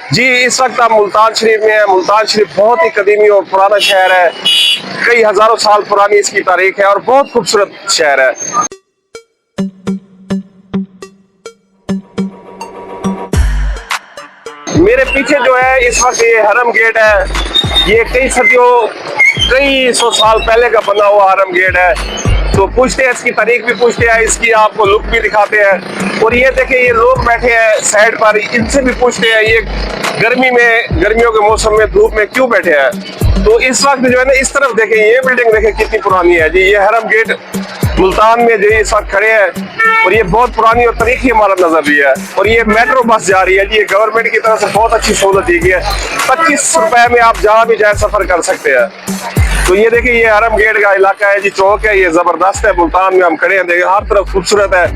जी, इस वक्त आप मुल्तान शरीफ में हैं। मुल्तान शरीफ बहुत ही कदीमी और पुराना शहर है। कई हजारों साल पुरानी इसकी तारीख है और बहुत खूबसूरत शहर है। मेरे पीछे जो है इस वक्त ये हरम गेट है। ये कई सौ साल पहले का बना हुआ हरम गेट है। तो पूछते हैं, इसकी तारीख भी पूछते हैं, इसकी आपको लुक भी दिखाते हैं। और ये देखें, ये लोग बैठे हैं साइड पर, इनसे भी पूछते हैं ये गर्मियों के मौसम में धूप में क्यों बैठे हैं। तो इस वक्त जो है ना, इस तरफ देखें, ये बिल्डिंग देखें कितनी पुरानी है जी। ये हरम गेट मुल्तान में जो इस वक्त खड़े हैं और ये बहुत पुरानी और तारीखी इमारत नजर रही है। और ये मेट्रो बस जा रही है जी। ये गवर्नमेंट की तरफ से बहुत अच्छी सहूलत दी गई है। 25 रुपए में आप जहाँ भी जाए सफर कर सकते हैं। तो ये देखिए, ये हरम गेट का इलाका है जी, चौक है, ये जबरदस्त है। मुल्तान में हम खड़े हैं, देखिए हर तरफ खूबसूरत है।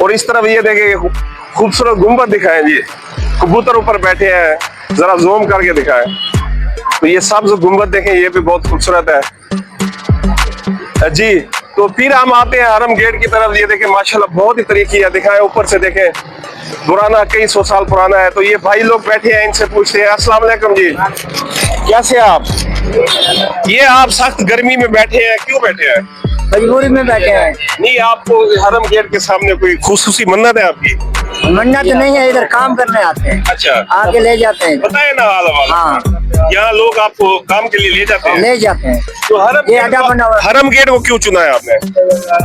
और इस तरफ ये देखिए खूबसूरत गुंबद दिखाएं जी, कबूतर ऊपर बैठे हैं, जरा जूम करके दिखाएं। तो ये सब्ज गुंबद देखें, ये भी बहुत खूबसूरत है जी। तो फिर हम आते हैं हरम गेट की तरफ। ये देखें माशाल्लाह बहुत ही तरीकी है, दिखाएं ऊपर से देखें, पुराना कई सौ साल पुराना है। तो ये भाई लोग बैठे हैं, इनसे पूछते हैं। अस्सलाम वालेकुम जी, कैसे आप? ये आप सख्त गर्मी में बैठे हैं, क्यों बैठे हैं? मजबूरी में बैठे हैं। नहीं, आपको हरम गेट के सामने कोई खुसूसी मन्नत है आपकी? मन्नत नहीं है, इधर काम करने आते हैं। अच्छा, आके ले जाते हैं। बताए ना वाला। हाँ, यहाँ लोग आपको काम के लिए ले जाते हैं? ले जाते हैं। तो ये अड्डा बना हुआ। हरम गेट को क्यों चुना है आपने?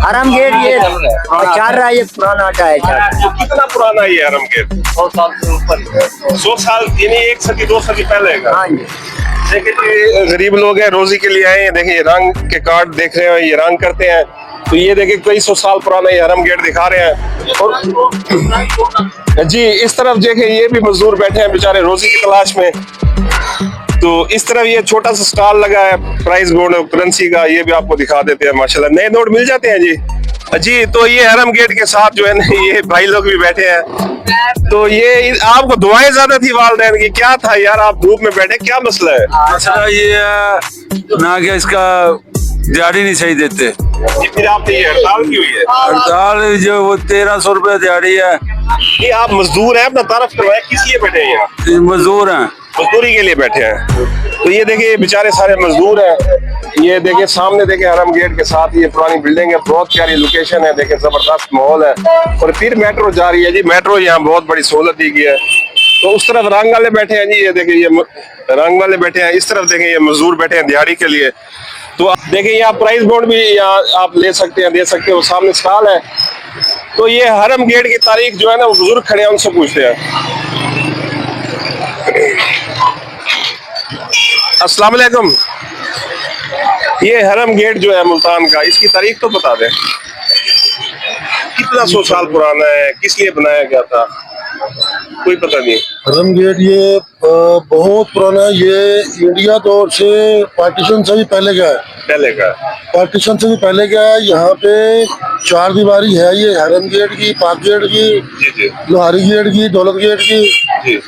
हरम गेट ये चार रहा है, ये पुराना अड्डा है। तो कितना पुराना है ये हरम गेट? 100 साल से ऊपर। 100 साल यानी 1 सदी 2 सदी पहले का। हाँ जी। देखिए, गरीब लोग हैं, रोजी के लिए आए हैं। देखिए रंग के कार्ड देख रहे हैं, ये रंग करते हैं। तो ये देखिए कई सौ साल पुराना ये हरम गेट दिखा रहे हैं। और जी इस तरफ देखिए, ये भी मजदूर बैठे हैं बेचारे रोजी की तलाश में। तो इस तरफ ये छोटा सा स्टॉल लगा है प्राइस बोर्ड करेंसी का, ये भी आपको दिखा देते हैं। माशाल्लाह नए नोट मिल जाते हैं जी। जी, तो ये हरम गेट के साथ जो है ना, ये भाई लोग भी बैठे हैं। तो ये आपको दुआएं ज्यादा थी वालिदैन की, क्या था यार, आप धूप में बैठे, क्या मसला है? मसला ये है ना कि इसका दिहाड़ी नहीं सही देते। फिर आपने ये हड़ताल की हुई है? हड़ताल जो वो 1300 रुपए दिहाड़ी है। ये आप मजदूर हैं, अपना तारफ करवाए, किस लिए बैठे हैं यहाँ? मजदूर हैं, मजदूरी के लिए बैठे हैं। तो ये देखिए बेचारे सारे मजदूर हैं। ये देखिए सामने देखिए हरम गेट के साथ ये पुरानी बिल्डिंग है, बहुत प्यारी लोकेशन है, देखिए जबरदस्त माहौल है। और फिर मेट्रो जा रही है जी, मेट्रो यहाँ बहुत बड़ी सहूलत दी गई है। तो उस तरफ रंग वाले बैठे हैं जी, ये देखिए ये रंग वाले बैठे हैं। इस तरफ देखें ये मजदूर बैठे हैं दिहाड़ी के लिए। तो देखिए यहाँ प्राइस बोर्ड भी यहाँ आप ले सकते हैं, दे सकते हो, सामने स्टॉल है। तो ये हरम गेट की तारीख जो है ना, वो बुजुर्ग खड़े हैं, उनसे पूछते हैं। अस्सलाम वालेकुम, ये हरम गेट जो है मुल्तान का, इसकी तारीख तो बता दें, कितना 100 साल पुराना है, किस लिए बनाया गया था, कोई पता नहीं। हरम गेट ये बहुत पुराना है। ये इंडिया दौर से पार्टीशन से भी पहले का है। पार्टीशन से भी पहले का है। यहाँ पे 4 दीवारी है ये हरम गेट की, पाक गेट की, लोहारी गेट की, दौलत गेट की।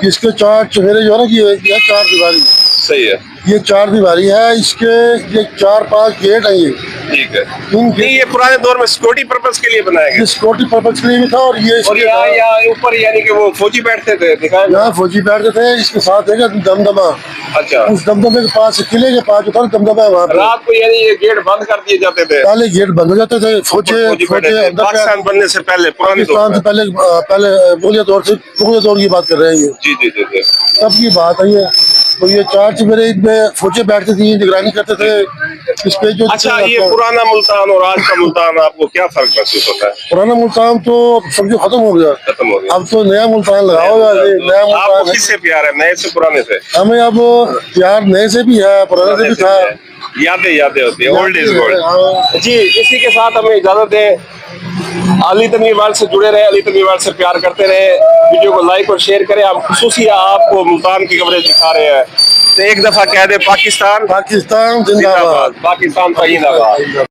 इसके 4 चेहरे जो है ना, ये 4 दीवारी। सही है, ये 4 दीवारी है। इसके ये 4-5 गेट है। ये ठीक है। नहीं, ये पुराने दौर में सिक्योरिटी पर्पस के लिए बनाया गया। सिक्योरिटी पर्पज के लिए भी था। और ये यहाँ ऊपर यानी कि वो फौजी बैठते थे, दिखाएं। यहाँ फौजी बैठते थे। इसके साथ है दमदमा। अच्छा, उस दमदमे के पास, किले के पास जो था दमदमा है, वहाँ पे रात को यानी ये गेट बंद कर दिए जाते थे। पहले गेट बंद हो जाते थे। फौजी पाकिस्तान बनने से पहले, पाकिस्तान से पहले मुगलिया दौर की बात कर रहे हैं ये। जी, तब की बात है ये। तो ये 4 चेहरे इनमें फौजी बैठते थे, निगरानी करते थे इस पे जो। अच्छा, ये पुराना मुल्तान और आज का मुल्तान आपको क्या फर्क महसूस होता है? पुराना मुल्तान तो समझो खत्म हो गया। अब तो नया मुल्तान लगा हुआ है। नया मुल्तान किससे प्यार है, नए से पुराने से? हमें अब प्यार नए से भी है, पुराने से भी था। यादें होती है, ओल्ड इज गोल्ड। जी, इसी के साथ हमें इजाजत दें। अली तनवीर वर्ल्ड से जुड़े रहे, अली तनवीर वर्ल्ड से प्यार करते रहे। वीडियो को लाइक और शेयर करें। हम खुसूसी आपको मुल्तान की कवरेज दिखा रहे हैं। तो एक दफा कह दे, पाकिस्तान जिंदाबाद, पाकिस्तान जिंदाबाद।